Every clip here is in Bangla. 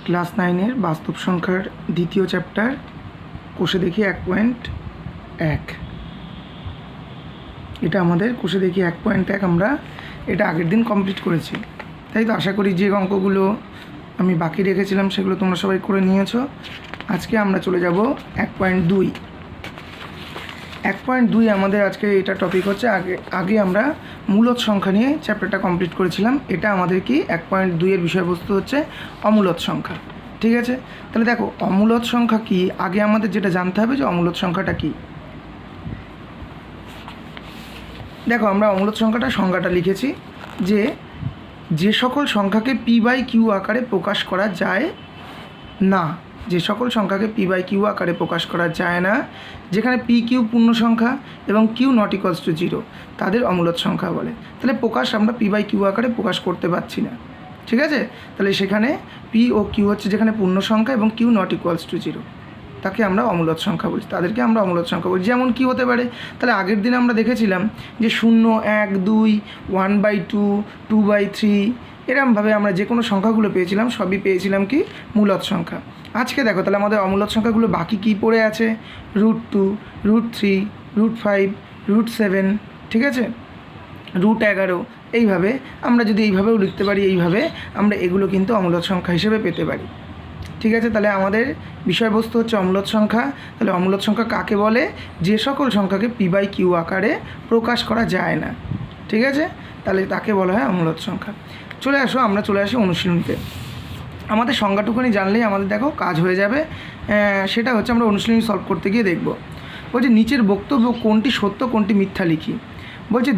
ক্লাস 9-এর বাস্তব সংখ্যার দ্বিতীয় চ্যাপ্টার কোষে দেখি 1.1। এটা আমাদের কোষে দেখি 1.1 আমরা এটা আগের দিন কমপ্লিট করেছি, তাই তো আশা করি যে অঙ্কগুলো আমি বাকি রেখেছিলাম সেগুলো তোমরা সবাই করে নিয়েছো। আজকে আমরা চলে যাব 1.2। 1.2 আমাদের আজকে এটা টপিক হচ্ছে। আগে আমরা মূলদ সংখ্যা নিয়ে চ্যাপ্টারটা কমপ্লিট করেছিলাম। এটা আমাদের কি 1.2 এর বিষয়বস্তু হচ্ছে অমূলদ সংখ্যা। ঠিক আছে, তাহলে দেখো অমূলদ সংখ্যা কি, আগে আমাদের যেটা জানতে হবে যে অমূলদ সংখ্যাটা কি। দেখো আমরা অমূলদ সংখ্যাটা লিখেছি যে সকল সংখ্যাকে p/q আকারে প্রকাশ করা যায় না, যে সকল সংখ্যাকে p/q আকারে প্রকাশ করা যায় না, যেখানে p/q পূর্ণ সংখ্যা এবং q ≠ = 0 তাদের অমূলদ সংখ্যা বলে। তাহলে প্রকাশ আমরা p/q আকারে প্রকাশ করতে পারছি না, ঠিক আছে। তাহলে সেখানে p ও q হচ্ছে যেখানে পূর্ণ সংখ্যা এবং q ≠ = 0 তাকে আমরা অমূলদ সংখ্যা বলি, তাদেরকে আমরা অমূলদ সংখ্যা বলি। যেমন কি হতে পারে, তাহলে আগের দিন আমরা দেখেছিলাম যে 0, 1, 2, 1/2, 2/3 এরমভাবে আমরা যে কোনো সংখ্যাগুলো পেয়েছিলাম সবই পেয়েছিলাম কি মূলদ সংখ্যা। আজকে দেখো তাহলে আমাদের অমূলদ সংখ্যাগুলো বাকি কি পড়ে আছে, √2, √3, √5, √7, ঠিক আছে, √11। এইভাবে আমরা যদি এইভাবেও লিখতে পারি, এইভাবে আমরা এগুলো কিন্তু অমূলদ সংখ্যা হিসেবে পেতে পারি। ঠিক আছে, তাহলে আমাদের বিষয়বস্তু হচ্ছে অমূলদ সংখ্যা। তাহলে অমূলদ সংখ্যা কাকে বলে, যে সকল সংখ্যাকে p/q আকারে প্রকাশ করা যায় না, ঠিক আছে, তাহলে তাকে বলা হয় অমূলদ সংখ্যা। আমরা চলে আসি অনুশীলনীতে। আমাদের সংজ্ঞাটুকুনি জানলেই আমাদের দেখো কাজ হয়ে যাবে। সেটা হচ্ছে আমরা অনুশীলনী সলভ করতে গিয়ে দেখব। বলছে নিচের বক্তব্য কোনটি সত্য কোনটি মিথ্যা লিখি। বলছে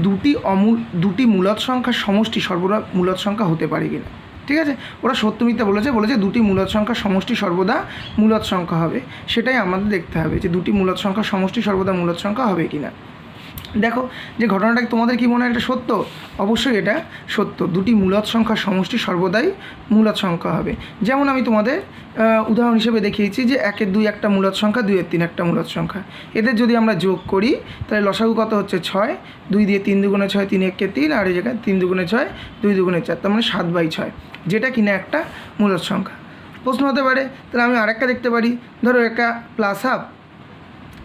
দুটি মূলদ সংখ্যার সমষ্টি সর্বদা মূলদ সংখ্যা হতে পারে কিনা। ঠিক আছে, ওরা সত্য মিথ্যা বলেছে দুটি মূলদ সংখ্যার সমষ্টি সর্বদা মূলদ সংখ্যা হবে, সেটাই আমাদের দেখতে হবে যে দুটি মূলদ সংখ্যার সমষ্টি সর্বদা মূলদ সংখ্যা হবে কিনা। দেখো যে ঘটনাটা তোমাদের কি মনে হয় এটা সত্য? অবশ্যই এটা সত্য, দুটি মূলদ সংখ্যার সমষ্টি সর্বদাই মূলদ সংখ্যা হবে। যেমন আমি তোমাদের উদাহরণ হিসেবে দেখিয়েছি যে 1 2 একটা মূলদ সংখ্যা, 2 3 একটা মূলদ সংখ্যা। এদের যদি আমরা যোগ করি তাহলে লসাগু কত হচ্ছে 6, 2 দিয়ে 3 2 6, 3 1 3, আর এই জায়গায় 3 2 6, 2 2 4, তার মানে 7/6, যেটা কিনা একটা মূলদ সংখ্যা। প্রশ্ন হতে পারে তাহলে আমি আরেকটা দেখতে পারি, ধরো একটা +½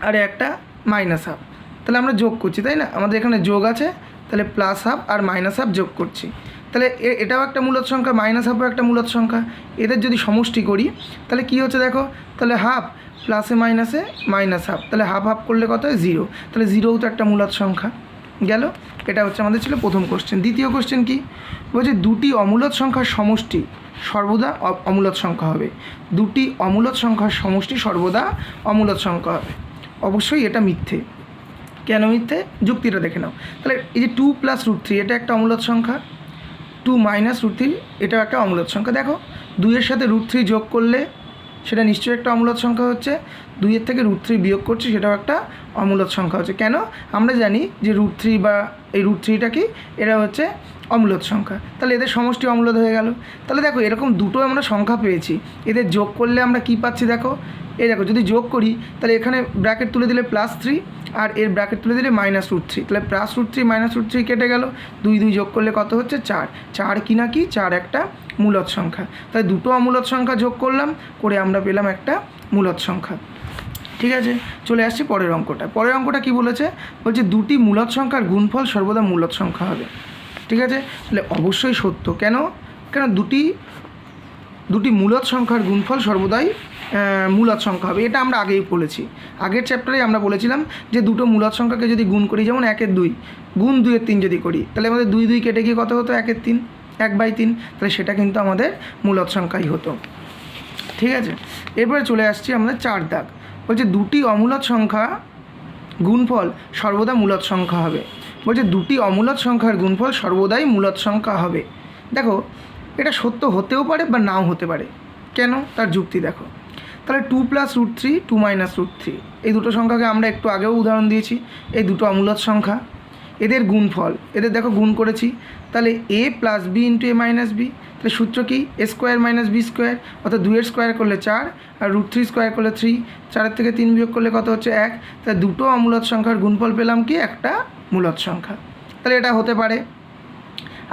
আর একটা -½ তাহলে আমরা যোগ করছি, তাই না, আমাদের এখানে যোগ আছে, তাহলে +½ আর -½ যোগ করছি, তাহলে এটাও একটা মূলদ সংখ্যা, -½ একটা মূলদ সংখ্যা। এদের যদি সমষ্টি করি তাহলে কি হচ্ছে দেখো, তাহলে ½ প্লাসে মাইনাসে -½ তাহলে ½ করলে কত হয় 0, তাহলে 0ও তো একটা মূলদ সংখ্যা গেল। এটা হচ্ছে আমাদের ছিল প্রথম কোশ্চেন। দ্বিতীয় কোশ্চেন কি বলছে, দুটি অমূলদ সংখ্যার সমষ্টি সর্বদা অমূলদ সংখ্যা হবে। দুটি অমূলদ সংখ্যার সমষ্টি সর্বদা অমূলদ সংখ্যা হবে। অবশ্যই এটা মিথ্যে। কেন মিথ্যে, যুক্তিটা দেখে নাও। তাহলে এই যে 2 + √3 এটা একটা অমূলদ সংখ্যা, 2 - √3 এটাও একটা অমূলদ সংখ্যা। দেখো 2 এর সাথে √3 যোগ করলে সেটা নিশ্চয়ই একটা অমূলদ সংখ্যা হচ্ছে, 2 এর থেকে √3 বিয়োগ করছি সেটাও একটা অমূলদ সংখ্যা হচ্ছে। কেন, আমরা জানি যে √3 বা এই √3টা কি, এরা হচ্ছে অমূলদ সংখ্যা, তাহলে এদের সমষ্টি অমূলদ হয়ে গেল। তাহলে দেখো এরকম দুটো আমরা সংখ্যা পেয়েছি, এদের যোগ করলে আমরা কি পাচ্ছি দেখো, দেখো যদি যোগ করি তাহলে এখানে ব্র্যাকেট তুলে দিলে +3 আর এর ব্র্যাকেট তুলে দিলে -√3, তাহলে +√3 -√3 কেটে গেল, 2 2 যোগ করলে কত হচ্ছে 4, 4 কিনা কি 4 একটা মূলদ সংখ্যা। তাই দুটো অমূলদ সংখ্যা যোগ করলাম, করে আমরা পেলাম একটা মূলদ সংখ্যা। ঠিক আছে, চলে আসছি পরের অঙ্কটা। পরের অঙ্কটা কি বলেছে, বলছে দুটি মূলদ সংখ্যার গুণফল সর্বদা মূলদ সংখ্যা হবে। ঠিক আছে, তাহলে অবশ্যই সত্য। কেন দুটি মূলদ সংখ্যার গুণফল সর্বদাই মূলদ সংখ্যা হবে, এটা আমরা আগেই বলেছি। আগের চ্যাপ্টারে আমরা বলেছিলাম যে দুটো মূলদ সংখ্যাকে যদি গুণ করি, যেমন 1 2 গুণ 2 3 যদি করি, তাহলে আমাদের 2 2 কেটে গিয়ে কত হতো 1 3, 1/3, তাহলে সেটা কিন্তু আমাদের মূলদ সংখ্যাই হতো। ঠিক আছে, এরপরে চলে আসছি আমাদের 4 দাগ। বলছে দুটি অমূলদ সংখ্যা গুণফল সর্বদা মূলদ সংখ্যা হবে। বলছে দুটি অমূলদ সংখ্যার গুণফল সর্বদাই মূলদ সংখ্যা হবে। দেখো এটা সত্য হতেও পারে বা নাও হতে পারে। কেন, তার যুক্তি দেখো। তাহলে 2 + √3, 2 - √3 এই দুটো সংখ্যাকে আমরা একটু আগেও উদাহরণ দিয়েছি, এই দুটো অমূলদ সংখ্যা, এদের গুণফল, এদের দেখো গুণ করেছি, তাহলে a + b × a - b, তাহলে সূত্র কি a² - b², অর্থাৎ 2 এর স্কোয়ার করলে 4 আর √3 স্কোয়ার করলে 3, 4 থেকে 3 বিয়োগ করলে কত হচ্ছে 1, তাহলে দুটো অমূলদ সংখ্যার গুণফল পেলাম কি একটা মূলদ সংখ্যা। তাহলে এটা হতে পারে।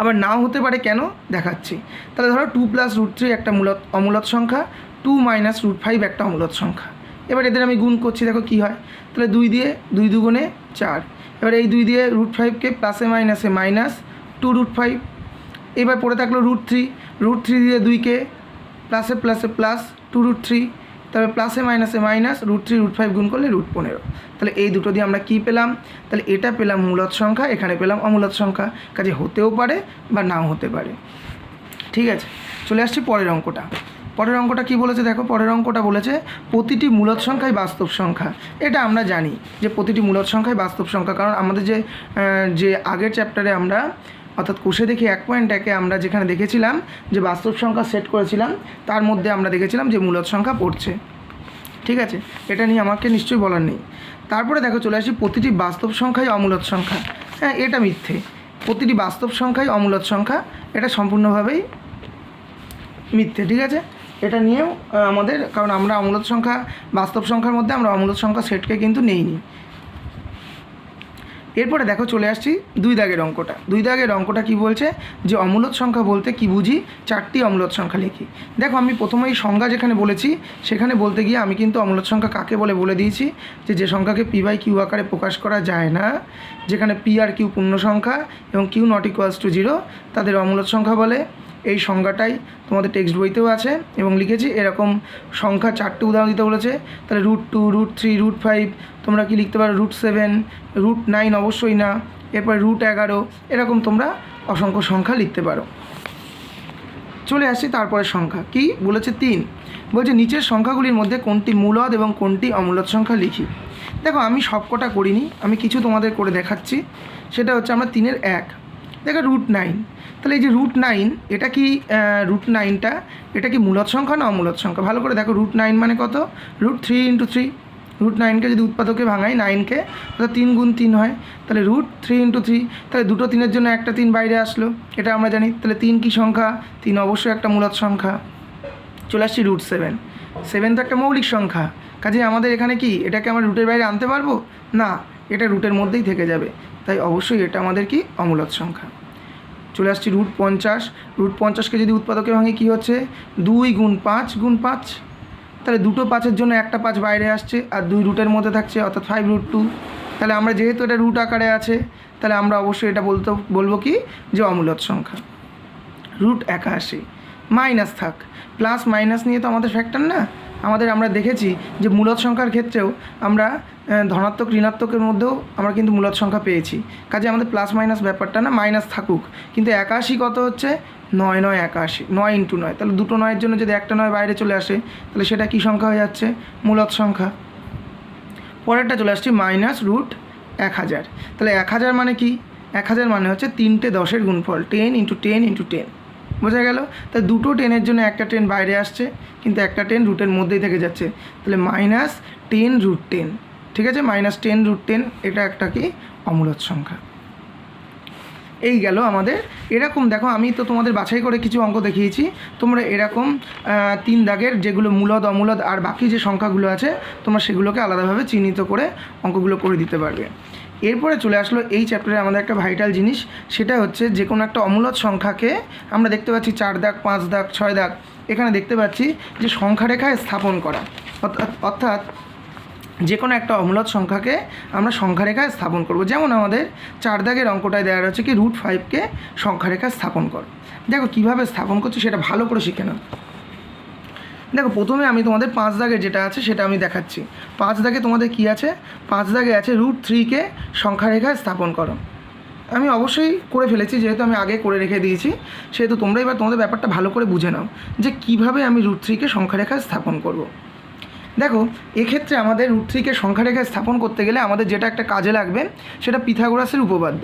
আবার নাও হতে পারে, কেন দেখাচ্ছি। তাহলে ধরো 2 + √3 একটা অমূলত সংখ্যা, 2 - √5 একটা অমূলত সংখ্যা। এবার এদের আমি গুণ করছি, দেখো কি হয়। তাহলে 2 দিয়ে 2 দুগুণে 4। এবার এই 2 দিয়ে √5কে প্লাসে মাইনাসে -2√5। এবার পড়ে থাকলো √3, √3 দিয়ে 2কে প্লাসে প্লাসে +2√3, তবে প্লাসে মাইনাসে -√3 √5 গুণ করলে √15। তাহলে এই দুটো দিয়ে আমরা কি পেলাম? তাহলে এটা পেলাম মূলদ সংখ্যা, এখানে পেলাম অমূলদ সংখ্যা। কাজে হতেও পারে বা নাও হতে পারে। ঠিক আছে, চলে আসছি পরের অঙ্কটা। পরের অঙ্কটা কী বলেছে দেখো, পরের অঙ্কটা বলেছে প্রতিটি মূলদ সংখ্যাই বাস্তব সংখ্যা। এটা আমরা জানি যে প্রতিটি মূলদ সংখ্যাই বাস্তব সংখ্যা, কারণ আমাদের যে আগের চ্যাপ্টারে আমরা অর্থাৎ কোষে দেখি 1.1-এ আমরা যেখানে দেখেছিলাম যে বাস্তব সংখ্যা সেট করেছিলাম, তার মধ্যে আমরা দেখেছিলাম যে মূলদ সংখ্যা পড়ছে। ঠিক আছে, এটা নিয়ে আমাকে নিশ্চয়ই বলার নেই। তারপরে দেখো চলে আসি প্রতিটি বাস্তব সংখ্যাই অমূলদ সংখ্যা। হ্যাঁ, এটা মিথ্যে। প্রতিটি বাস্তব সংখ্যাই অমূলদ সংখ্যা, এটা সম্পূর্ণভাবেই মিথ্যে। ঠিক আছে, এটা নিয়েও আমাদের, কারণ আমরা অমূলদ সংখ্যা, বাস্তব সংখ্যার মধ্যে আমরা অমূলদ সংখ্যা সেটকে কিন্তু নেইনি। এরপরে দেখো চলে আসছি 2 দাগের অঙ্কটা। 2 দাগের অঙ্কটা কি বলছে যে অমূলদ সংখ্যা বলতে কি বুঝি, 4টি অমূলদ সংখ্যা লিখি। দেখো আমি প্রথমেই সংজ্ঞা যেখানে বলেছি সেখানে বলতে গিয়ে আমি কিন্তু অমূলদ সংখ্যা কাকে বলে দিয়েছি যে সংখ্যাকে p/q আকারে প্রকাশ করা যায় না, যেখানে p আর q পূর্ণ সংখ্যা এবং q ≠ 0 তাদের অমূলদ সংখ্যা বলে। এই সংজ্ঞাটাই তোমাদের টেক্সট বইতেও আছে এবং লিখেছি। এরকম সংখ্যা 4টি উদাহরণ দিতে বলেছে। তাহলে √2, √3, √5, তোমরা কি লিখতে পারো √7, √9 অবশ্যই না, এরপরে √11, এরকম তোমরা অসংখ্য সংখ্যা লিখতে পারো। চলে আসছি তারপরে সংখ্যা কি বলেছে 3, বলছে নিচের সংখ্যাগুলির মধ্যে কোনটি মূলদ এবং কোনটি অমূলদ সংখ্যা লিখি। দেখো আমি সবকটা করিনি, আমি কিছু তোমাদের করে দেখাচ্ছি। সেটা হচ্ছে আমরা 3-এর 1, দেখো √9। তাহলে এই যে √9, এটা কি √9টা এটা কি মূলদ সংখ্যা না অমূলদ সংখ্যা? ভালো করে দেখো, √9 মানে কত? √3 × 3। √9কে যদি উৎপাদকে ভাঙাই 9কে, তাহলে 3 × 3 হয়। তাহলে √3 × 3, তাহলে দুটো 3-এর জন্য একটা 3 বাইরে আসলো, এটা আমরা জানি। তাহলে 3 কি সংখ্যা? 3 অবশ্যই একটা মূলদ সংখ্যা। চলে আসছি √7। 7 তো একটা মৌলিক সংখ্যা, কাজে আমাদের এখানে কি এটাকে আমরা রুটের বাইরে আনতে পারবো না, এটা রুটের মধ্যেই থেকে যাবে, তাই অবশ্যই এটা আমাদের কি অমূলদ সংখ্যা। চলে আসছি √50। √50কে যদি উৎপাদকে ভাঙে কী হচ্ছে? 2 × 5 × 5। তাহলে দুটো 5-এর জন্য একটা 5 বাইরে আসছে আর 2 রুটের মধ্যে থাকছে, অর্থাৎ 5√2। তাহলে আমরা যেহেতু এটা রুট আকারে আছে, তাহলে আমরা অবশ্যই এটা বলবো কি যে অমূলদ সংখ্যা। √81 মাইনাস থাক, প্লাস মাইনাস নিয়ে তো আমাদের ফ্যাক্টর না। আমরা দেখেছি যে মূলদ সংখ্যার ক্ষেত্রেও আমরা ধনাত্মক ঋণাত্মকের মধ্যেও আমরা কিন্তু মূলদ সংখ্যা পেয়েছি। কাজে আমাদের প্লাস মাইনাস ব্যাপারটা না, মাইনাস থাকুক। কিন্তু 81 কত হচ্ছে? 9 × 9 81, 9 × 9। তাহলে দুটো 9-এর জন্য যদি একটা 9 বাইরে চলে আসে, তাহলে সেটা কী সংখ্যা হয়ে যাচ্ছে? মূলদ সংখ্যা। পরেরটা চলে আসছি -√1000। তাহলে 1000 মানে কি? 1000 মানে হচ্ছে 3টে 10-এর গুণফল, 10 × 10 × 10। বোঝা গেল? তাই দুটো 10-এর জন্য একটা 10 বাইরে আসছে, কিন্তু একটা 10 রুটের মধ্যেই থেকে যাচ্ছে। তাহলে -10√10। ঠিক আছে, -10√10 এটা একটা কি অমূলদ সংখ্যা। এই গেল আমাদের। এরকম দেখো আমি তো তোমাদের বাছাই করে কিছু অঙ্ক দেখিয়েছি, তোমরা এরকম 3 দাগের যেগুলো মূলদ অমূলদ আর বাকি যে সংখ্যাগুলো আছে তোমরা সেগুলোকে আলাদাভাবে চিহ্নিত করে অঙ্কগুলো করে দিতে পারবে। এরপরে চলে আসলো এই চ্যাপ্টারে আমাদের একটা ভাইটাল জিনিস, সেটা হচ্ছে যে কোনো একটা অমূলদ সংখ্যাকে আমরা দেখতে পাচ্ছি 4 দাগ, 5 দাগ, 6 দাগ, এখানে দেখতে পাচ্ছি যে সংখ্যা রেখায় স্থাপন করা, অর্থাৎ যে কোনো একটা অমূলদ সংখ্যাকে আমরা সংখ্যা রেখায় স্থাপন করব। যেমন আমাদের 4 দাগের অঙ্কটায় দেওয়া রয়েছে কি √5কে সংখ্যা রেখায় স্থাপন করো। দেখো কীভাবে স্থাপন করছি সেটা ভালো করে শিখে নাও। দেখো প্রথমে আমি তোমাদের 5 দাগে যেটা আছে সেটা আমি দেখাচ্ছি। 5 দাগে তোমাদের কি আছে? 5 দাগে আছে √3কে সংখ্যা রেখায় স্থাপন করো। আমি অবশ্যই করে ফেলেছি, যেহেতু আমি আগে করে রেখে দিয়েছি, সেহেতু তোমরা এবার তোমাদের ব্যাপারটা ভালো করে বুঝে নাও যে কিভাবে আমি √3কে সংখ্যা রেখায় স্থাপন করব। দেখো এক্ষেত্রে আমাদের √3কে সংখ্যা রেখায় স্থাপন করতে গেলে আমাদের যেটা একটা কাজে লাগবে সেটা পিথাগোরাসের উপপাদ্য।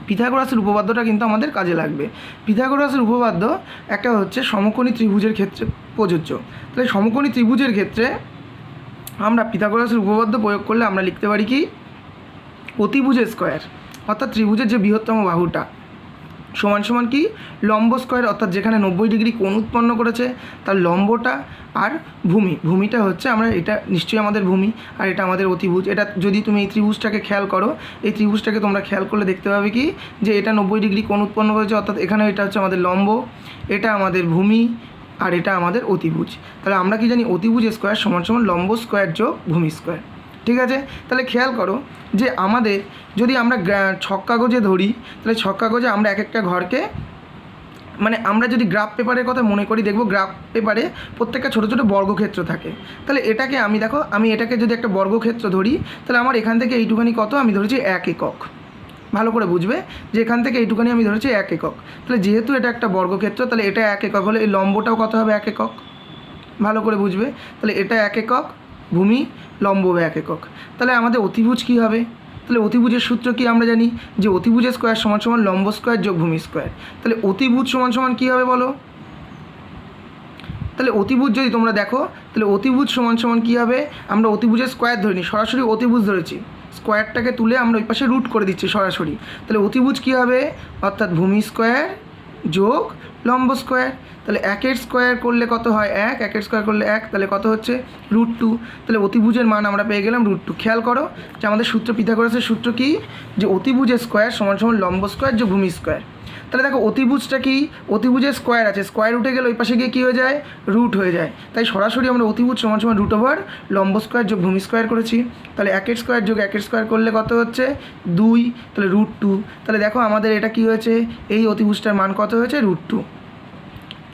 পিথাগোরাসের উপপাদ্যটা কিন্তু আমাদের কাজে লাগবে। পিথাগোরাসের উপপাদ্য একটা হচ্ছে সমকোণী ত্রিভুজের ক্ষেত্রে প্রযোজ্য। তাহলে সমকোণী ত্রিভুজের ক্ষেত্রে আমরা পিথাগোরাসের উপপাদ্য প্রয়োগ করলে আমরা লিখতে পারি কি অতিভুজের স্কয়ার, অর্থাৎ ত্রিভুজের যে বৃহত্তম বাহুটা সমান সমান কি লম্ব স্কয়ার, অর্থাৎ যেখানে 90 ডিগ্রি কোণ উৎপন্ন করেছে তার লম্বটা আর ভূমিটা হচ্ছে আমরা এটা নিশ্চয়ই আমাদের ভূমি, আর এটা আমাদের অতিভুজ। এটা যদি তুমি এই ত্রিভুজটাকে খেয়াল করো, এই ত্রিভুজটাকে তোমরা খেয়াল করলে দেখতে পাবে কি যে এটা 90 ডিগ্রি কোণ উৎপন্ন করেছে, অর্থাৎ এখানে এটা হচ্ছে আমাদের লম্ব, এটা আমাদের ভূমি, আর এটা আমাদের অতিভুজ। তাহলে আমরা কি জানি অতিভুজ স্কোয়ার সমান সমান লম্ব স্কোয়ার যোগ ভূমি স্কোয়ার। ঠিক আছে, তাহলে খেয়াল করো যে আমাদের যদি আমরা ছক কাগজে ধরি, তাহলে ছক কাগজে আমরা এক একটা ঘরকে মানে আমরা যদি গ্রাফ পেপারের কথা মনে করি, দেখব গ্রাফ পেপারে প্রত্যেকটা ছোটো ছোটো বর্গক্ষেত্র থাকে। তাহলে এটাকে আমি দেখো, আমি এটাকে যদি একটা বর্গক্ষেত্র ধরি, তাহলে আমার এখান থেকে এইটুখানি কত আমি ধরেছি 1 একক। ভালো করে বুঝবে যে এখান থেকে এইটুখানি আমি ধরেছি 1 একক। তাহলে যেহেতু এটা একটা বর্গক্ষেত্র, তাহলে এটা 1 একক হলে এই লম্বটাও কত হবে 1 একক। ভালো করে বুঝবে, তাহলে এটা 1 একক, ভূমি লম্ব 1 একক। তাহলে আমাদের অতিভুজ কী হবে? তাহলে অতিভুজের সূত্র কি আমরা জানি যে অতিভুজের স্কোয়ার সমান সমান লম্ব স্কোয়ার যোগ ভূমি স্কোয়ার। তাহলে অতিভুজ সমান সমান কী হবে বলো? তাহলে অতিভুজ যদি তোমরা দেখো, তাহলে অতিভুজ সমান সমান কী হবে? আমরা অতিভুজের স্কোয়ার ধরিনি, সরাসরি অতিভুজ ধরেছি, স্কোয়ারটাকে তুলে আমরা ওই পাশে রুট করে দিচ্ছি সরাসরি। তাহলে অতিভুজ কী হবে? অর্থাৎ ভূমি স্কোয়ার যোগ লম্ব স্কোয়ার। তাহলে 1 স্কোয়ার করলে কত হয়? 1 স্কোয়ার করলে 1, তাহলে কত হচ্ছে √2। তাহলে অতিভুজের মান আমরা পেয়ে গেলাম √2। খেয়াল করো যে আমাদের সূত্র পিথাগোরাসের সূত্র কি, যে অতিভুজের স্কোয়ার সমান সমান লম্ব স্কোয়ার যোগ ভূমি স্কোয়ার। তাহলে দেখো অতিভুজটা কি, অতিভুজের স্কোয়ার আছে, স্কোয়ার উঠে গেলে ওই পাশে গিয়ে কী হয়ে যায়? রুট হয়ে যায়। তাই সরাসরি আমরা অতিভুজ সমান সমান √ওভার লম্ব স্কোয়ার যোগ ভূমি স্কোয়ার করেছি। তাহলে 1 স্কোয়ার যোগ 1 স্কোয়ার করলে কত হচ্ছে? 2, তাহলে √2। তাহলে দেখো আমাদের এটা কি হয়েছে, এই অতিভুজটার মান কত হয়েছে? √2।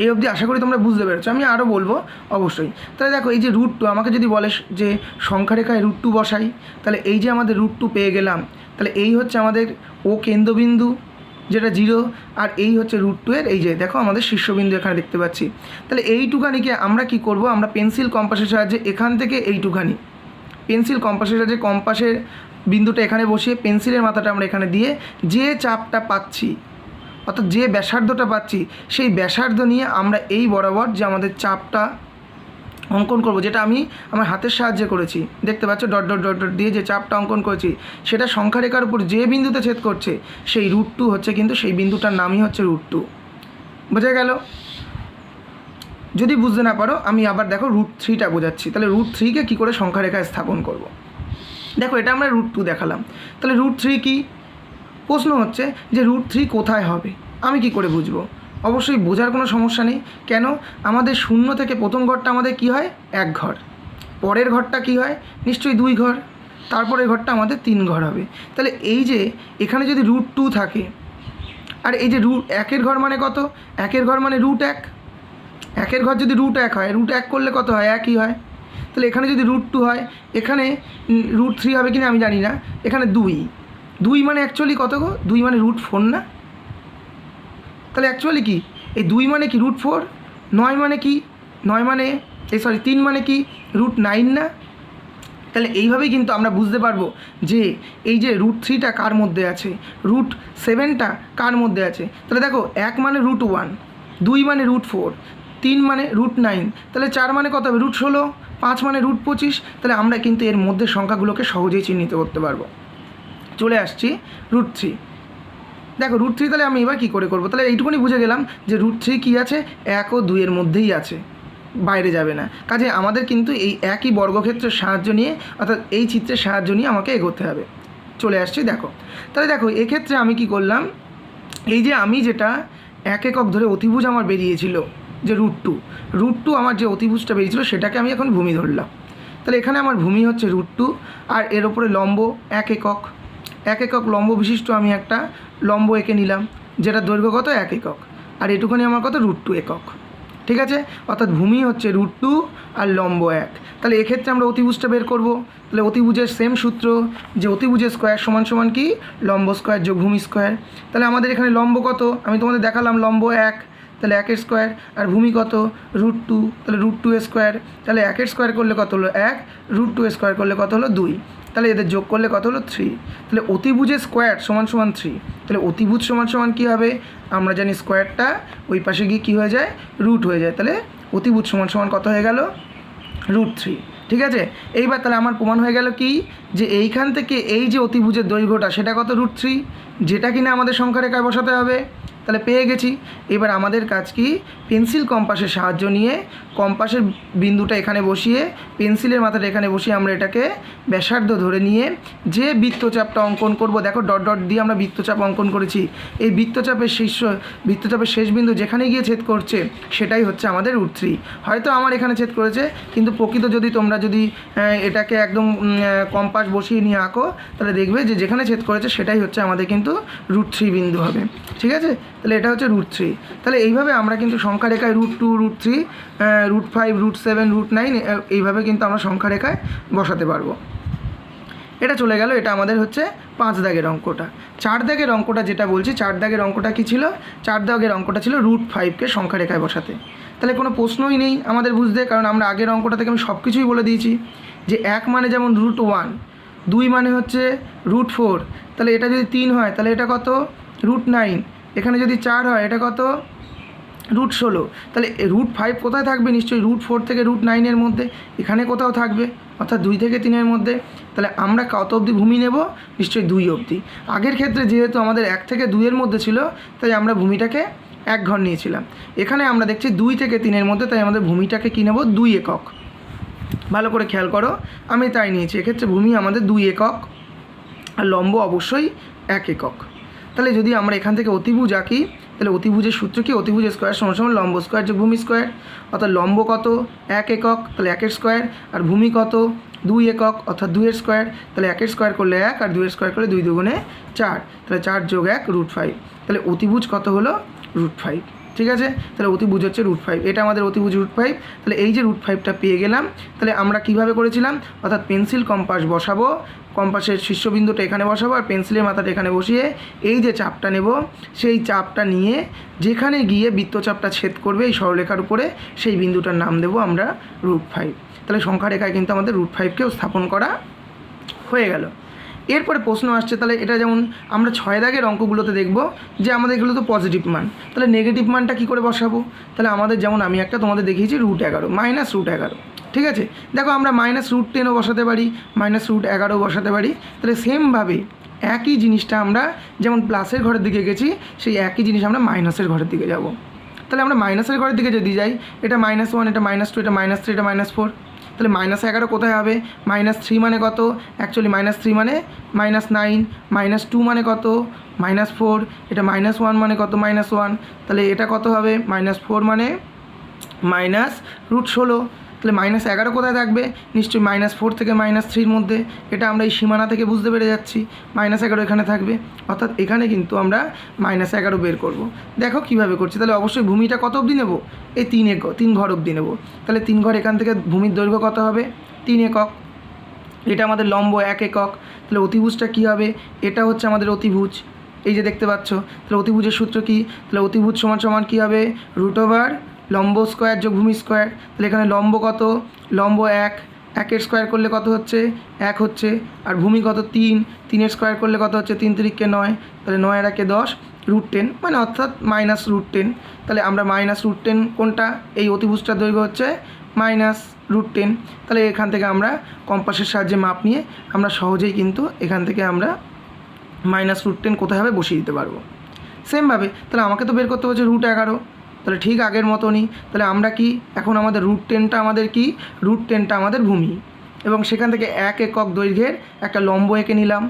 এই অবধি আশা করি তোমরা বুঝতে পেরেছো, আমি আরও বলবো অবশ্যই। তাহলে দেখো এই যে √2, আমাকে যদি বলে যে সংখ্যা রেখায় √2 বসাই, তাহলে এই যে আমাদের √2 পেয়ে গেলাম, তাহলে এই হচ্ছে আমাদের ও কেন্দ্রবিন্দু যেটা 0, আর এই হচ্ছে √2 এর এই যে দেখো আমাদের শীর্ষবিন্দু এখানে দেখতে পাচ্ছি। তাহলে এইটুখানিকে আমরা কি করব, আমরা পেন্সিল কম্পাসের সাহায্যে এখান থেকে এইটুখানি পেন্সিল কম্পাসের সাহায্যে কম্পাসের বিন্দুটা এখানে বসিয়ে পেন্সিলের মাথাটা আমরা এখানে দিয়ে যে চাপটা পাচ্ছি, অর্থাৎ যে ব্যাসার্ধটা পাচ্ছি, সেই ব্যাসার্ধ নিয়ে আমরা এই বরাবর যে আমাদের চাপটা অঙ্কন করব, যেটা আমি আমার হাতের সাহায্যে করেছি, দেখতে পাচ্ছ ডট ডট ডট ডট দিয়ে যে চাপটা অঙ্কন করেছি, সেটা সংখ্যারেখার উপর যে বিন্দুতে ছেদ করছে সেই √2 হচ্ছে, কিন্তু সেই বিন্দুটার নামই হচ্ছে √2। বোঝা গেল? যদি বুঝতে না পারো আমি আবার দেখো √3টা বোঝাচ্ছি। তাহলে √3কে কী করে সংখ্যারেখায় স্থাপন করব। দেখো এটা আমরা √2 দেখালাম, তাহলে √3 কি? প্রশ্ন হচ্ছে যে √3 কোথায় হবে, আমি কি করে বুঝবো? অবশ্যই বোঝার কোনো সমস্যা নেই। কেন? আমাদের শূন্য থেকে প্রথম ঘরটা আমাদের কি হয়? 1 ঘর, পরের ঘরটা কি হয়? নিশ্চয়ই 2 ঘর, তারপরের ঘরটা আমাদের 3 ঘর হবে। তাহলে এই যে এখানে যদি √2 থাকে, আর এই যে √1 ঘর মানে কত? 1 ঘর মানে √1, 1 ঘর যদি √1 হয়, √1 করলে কত হয়? 1ই হয়। তাহলে এখানে যদি √2 হয়, এখানে √3 হবে কিনা আমি জানি না, এখানে 2 মানে অ্যাকচুয়ালি কত গো? 2 মানে √4 না? তাহলে অ্যাকচুয়ালি কি এই 2 মানে কি √4, 9 মানে কি 9 মানে 3 মানে কি √9 না? তাহলে এইভাবেই কিন্তু আমরা বুঝতে পারবো যে এই যে √3টা কার মধ্যে আছে, √7টা কার মধ্যে আছে। তাহলে দেখো 1 মানে √1, 2 মানে √4, 3 মানে √9, তাহলে 4 মানে কত হবে? √16, 5 মানে √25। তাহলে আমরা কিন্তু এর মধ্যে সংখ্যাগুলোকে সহজেই চিহ্নিত করতে পারবো। চলে আসছি √3। দেখো √3 তাহলে আমি এবার কী করে করবো? তাহলে এইটুকুনি বুঝে গেলাম যে √3 কী আছে? 1 ও 2 এর মধ্যেই আছে, বাইরে যাবে না। কাজে আমাদের কিন্তু এই একই বর্গক্ষেত্রের সাহায্য নিয়ে, অর্থাৎ এই চিত্রের সাহায্য নিয়ে আমাকে এগোতে হবে। চলে আসছি দেখো। তাহলে দেখো এক্ষেত্রে আমি কি করলাম, এই যে আমি যেটা 1 একক ধরে অতিভুজ আমার বেরিয়েছিল যে √2 আমার যে অতিভুজটা বেরিয়েছিল সেটাকে আমি এখন ভূমি ধরলাম। তাহলে এখানে আমার ভূমি হচ্ছে √2, আর এর ওপরে লম্ব 1 একক। 1 একক লম্ব বিশিষ্ট আমি একটা লম্ব এঁকে নিলাম, যেটা দৈর্ঘ্য কত? 1 একক, আর এটুকুনি আমার কত? √2 একক। ঠিক আছে, অর্থাৎ ভূমি হচ্ছে √2 আর লম্ব 1। তাহলে এক্ষেত্রে আমরা অতিভুজটা বের করব। তাহলে অতিভুজের সেম সূত্র, যে অতিভুজের স্কোয়ার সমান সমান কি? লম্ব স্কোয়ার যোগ ভূমি স্কোয়ার। তাহলে আমাদের এখানে লম্ব কত? আমি তোমাদের দেখালাম লম্ব 1, তাহলে 1 স্কোয়ার, আর ভূমি কত? √2, তাহলে √2 স্কোয়ার। তাহলে 1 স্কোয়ার করলে কত হলো? 1, √2 স্কোয়ার করলে কত হলো? 2। তাহলে এদের যোগ করলে কত হলো? 3। তাহলে অতিভুজের স্কোয়ার সমান সমান 3। তাহলে অতিভুজ সমান সমান কী হবে? আমরা জানি স্কোয়ারটা ওই পাশে গিয়ে কী হয়ে যায়? রুট হয়ে যায়। তাহলে অতিভুজ সমান সমান কত হয়ে গেল? √3। ঠিক আছে, এইবার তাহলে আমার প্রমাণ হয়ে গেল কি, যে এইখান থেকে এই যে অতিভুজের দৈর্ঘ্যটা সেটা কত? √3, যেটা কিনা আমাদের সংখ্যারেখায় বসাতে হবে। তাহলে পেয়ে গেছি। এবার আমাদের কাজ কি, পেন্সিল কম্পাসের সাহায্য নিয়ে কম্পাসের বিন্দুটা এখানে বসিয়ে পেন্সিলের মাথাটা এখানে বসিয়ে আমরা এটাকে ব্যাসার্ধ ধরে নিয়ে যে বৃত্তচাপটা অঙ্কন করব, দেখো ডট ডট দিয়ে আমরা বৃত্তচাপ অঙ্কন করেছি। এই বৃত্তচাপের শেষ বিন্দু যেখানে গিয়ে ছেদ করছে সেটাই হচ্ছে আমাদের রুট 3। হয়তো আমার এখানে ছেদ করেছে, কিন্তু প্রকৃত তোমরা যদি এটাকে একদম কম্পাস বসিয়ে নিয়ে আঁকো তাহলে দেখবে যে যেখানে ছেদ করেছে সেটাই হচ্ছে আমাদের কিন্তু রুট 3 বিন্দু হবে। ঠিক আছে, তাহলে এটা হচ্ছে রুট 3। তাহলে এইভাবে আমরা কিন্তু সংখ্যা রেখায় root 2, root 3, root 5, root 7, root 9 এইভাবে কিন্তু আমরা সংখ্যা রেখায় বসাতে পারবো। এটা চলে গেল, এটা আমাদের হচ্ছে 5 দাগের অঙ্কটা। 4 দাগের অঙ্কটা যেটা বলছি, 4 দাগের অঙ্কটা কী ছিল? 4 দাগের অঙ্কটা ছিল রুট 5কে সংখ্যা রেখায় বসাতে। তাহলে কোনো প্রশ্নই নেই আমাদের বুঝতে, কারণ আমরা আগের অঙ্কটা থেকে আমি সব কিছুই বলে দিয়েছি যে 1 মানে যেমন রুট 1, 2 মানে হচ্ছে রুট 4, তাহলে এটা যদি 3 হয় তাহলে এটা কত? রুট 9। এখানে যদি 4 হয় এটা কত? রুট 16। তাহলে রুট 5 কোথায় থাকবে? নিশ্চয়ই রুট 4 থেকে রুট 9-এর মধ্যে, এখানে কোথাও থাকবে, অর্থাৎ 2 থেকে 3-এর মধ্যে। তাহলে আমরা কত অবধি ভূমি নেব? নিশ্চয়ই 2 অবধি। আগের ক্ষেত্রে যেহেতু আমাদের 1 থেকে 2-এর মধ্যে ছিল, তাই আমরা ভূমিটাকে 1 ঘর নিয়েছিলাম। এখানে আমরা দেখছি 2 থেকে 3-এর মধ্যে, তাই আমাদের ভূমিটাকে কী নেব? 2 একক। ভালো করে খেয়াল করো, আমি তাই নিয়েছি। এক্ষেত্রে ভূমি আমাদের 2 একক, আর লম্ব অবশ্যই 1 একক। তাহলে যদি আমরা এখান থেকে অতিভুজ আঁকি, তাহলে অতিভুজের সূত্র কি? অতিভুজ স্কোয়ার সমান সমান লম্ব স্কোয়ার যোগ ভূমি স্কোয়ার। অর্থাৎ লম্ব কত? 1 একক, তাহলে 1-এর স্কোয়ার। আর ভূমি কত? 2 একক, অর্থাৎ 2-এর স্কোয়ার। তাহলে 1-এর স্কোয়ার করলে 1, আর 2-এর স্কোয়ার করলে 2 দুগুণে 4, তাহলে 4 যোগ 1 রুট 5। তাহলে অতিভুজ কত হলো? রুট 5। ঠিক আছে, তাহলে অতিভুজ হচ্ছে রুট 5, এটা আমাদের অতিভুজ রুট 5। তাহলে এই যে রুট 5টা পেয়ে গেলাম, তাহলে আমরা কিভাবে করেছিলাম? অর্থাৎ পেন্সিল কম্পাস বসাবো, কম্পাসের শীর্ষবিন্দুটা এখানে বসাবো, আর পেন্সিলের মাথাটা এখানে বসিয়ে এই যে চাপটা নেব, সেই চাপটা নিয়ে যেখানে গিয়ে বৃত্তচাপটা ছেদ করবে এই সরলরেখার উপরে, সেই বিন্দুটার নাম দেবো আমরা রুট 5। তাহলে সংখ্যা রেখায় কিন্তু আমাদের রুট 5কেও স্থাপন করা হয়ে গেল। এরপরে প্রশ্ন আসছে, তাহলে এটা যেমন আমরা 6 দাগের অঙ্কগুলোতে দেখব যে আমাদের এগুলো তো পজিটিভ মান, তাহলে নেগেটিভ মানটা কী করে বসাবো? তাহলে আমাদের যেমন আমি একটা তোমাদের দেখিয়েছি রুট 11, মাইনাস রুট 11। ঠিক আছে, দেখো আমরা মাইনাস রুট 10ও বসাতে পারি, মাইনাস রুট 11ও বসাতে পারি। তাহলে সেমভাবে একই জিনিসটা আমরা যেমন প্লাসের ঘরের দিকে গেছি, সেই একই জিনিস আমরা মাইনাসের ঘরের দিকে যাব। তাহলে আমরা মাইনাসের ঘরের দিকে যদি যাই, এটা -1, এটা -2, এটা -3, এটা -4, তাহলে -11 কোথায় হবে? -3 মানে কত? অ্যাকচুয়ালি -3 মানে -9, -2 মানে কত? -4, এটা -1 মানে কত? -1, তাহলে এটা কত হবে? -4 মানে -√16। তাহলে -11 কোথায় থাকবে? নিশ্চয়ই -4 থেকে -3-র মধ্যে, এটা আমরা এই সীমানা থেকে বুঝতে পেরে যাচ্ছি। -11 এখানে থাকবে, অর্থাৎ এখানে কিন্তু আমরা -11 বের করব। দেখো কীভাবে করছি, তাহলে অবশ্যই ভূমিটা কত অবধি নেব? এই 3 ঘর অবধি নেব। তাহলে 3 ঘর, এখান থেকে ভূমির দৈর্ঘ্য কত হবে? 3 একক। এটা আমাদের লম্ব 1 একক। তাহলে অতিভুজটা কী হবে? এটা হচ্ছে আমাদের অতিভুজ, এই যে দেখতে পাচ্ছ। তাহলে অতিভুজের সূত্র কী? তাহলে অতিভুজ সমান সমান কী হবে? √ওভার লম্ব স্কোয়ার যোগ ভূমি স্কোয়ার। তাহলে এখানে লম্ব কত? লম্ব 1, 1-এর স্কোয়ার করলে কত হচ্ছে? 1 হচ্ছে। আর ভূমি কত? 3, 3-এর স্কোয়ার করলে কত হচ্ছে? 3 3-কে 9, তাহলে 9 আর 1-এ 10, √10 মানে অর্থাৎ -√10। তাহলে আমরা -√10 কোনটা? এই অতিভুজটার দৈর্ঘ্য হচ্ছে -√10। তাহলে এখান থেকে আমরা কম্পাসের সাহায্যে মাপ নিয়ে আমরা সহজেই কিন্তু এখান থেকে আমরা -√10 কোথায় হবে বসিয়ে দিতে পারবো। সেমভাবে তাহলে আমাকে তো বের করতে হচ্ছে √11, তাহলে ঠিক আগের মতনই। তাহলে আমরা কি এখন আমাদের √10টা আমাদের কি? √10টা আমাদের ভূমি, এবং সেখান থেকে 1 একক দৈর্ঘ্যের একটা লম্ব এঁকে নিলাম।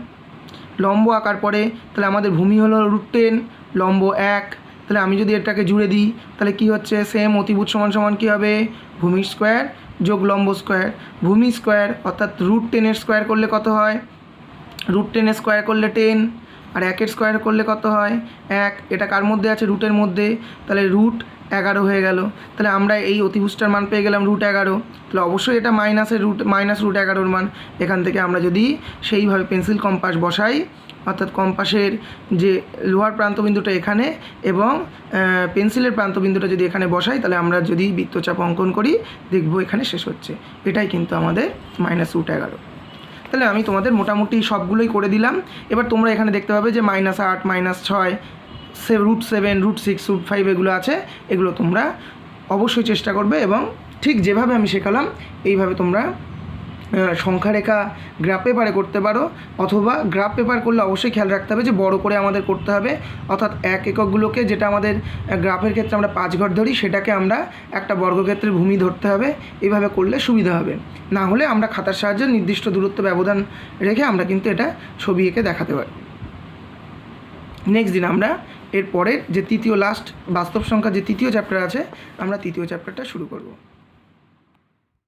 লম্ব আঁকার পরে তাহলে আমাদের ভূমি হলো √10, লম্ব 1। তাহলে আমি যদি এটাকে জুড়ে দিই তাহলে কি হচ্ছে? সেম অতিভুজ সমান সমান কী হবে? ভূমি স্কোয়ার যোগ লম্ব স্কোয়ার। ভূমি স্কোয়ার অর্থাৎ √10-এর স্কোয়ার করলে কত হয়? √10-এর স্কোয়ার করলে 10, আর 1-এর স্কোয়ার করলে কত হয়? 1। এটা কার মধ্যে আছে? রুটের মধ্যে, তাহলে √11 হয়ে গেল। তাহলে আমরা এই অতিভুজটার মান পেয়ে গেলাম √11। তাহলে অবশ্যই এটা -√11-র মান। এখান থেকে আমরা যদি সেইভাবে পেন্সিল কম্পাস বসাই, অর্থাৎ কম্পাসের যে লোহার প্রান্তবিন্দুটা এখানে এবং পেন্সিলের প্রান্তবিন্দুটা যদি এখানে বসাই, তাহলে আমরা যদি বৃত্তচাপ অঙ্কন করি দেখব এখানে শেষ হচ্ছে। এটাই কিন্তু আমাদের -√11। তাহলে আমি তোমাদের মোটামুটি সবগুলোই করে দিলাম। এবার তোমরা এখানে দেখতে পাবে যে -8, -6, √7, √6, √5 এগুলো আছে, এগুলো তোমরা অবশ্যই চেষ্টা করবে এবং ঠিক যেভাবে আমি শেখালাম এইভাবে তোমরা সংখ্যারেখা গ্রাফ পেপারে করতে পারো, অথবা গ্রাফ পেপার করলে অবশ্যই খেয়াল রাখতে হবে যে বড় করে আমাদের করতে হবে, অর্থাৎ এক এককগুলোকে, যেটা আমাদের গ্রাফের ক্ষেত্রে আমরা 5 ঘর ধরি, সেটাকে আমরা একটা বর্গক্ষেত্রের ভূমি ধরতে হবে। এইভাবে করলে সুবিধা হবে। না হলে আমরা খাতার সাহায্যে নির্দিষ্ট দূরত্ব ব্যবধান রেখে আমরা কিন্তু এটা ছবি এঁকে দেখাতে পারি। নেক্সট দিন আমরা এর পরের যে তৃতীয় লাস্ট বাস্তব সংখ্যা যে তৃতীয় চ্যাপ্টার আছে, আমরা তৃতীয় চ্যাপ্টারটা শুরু করব।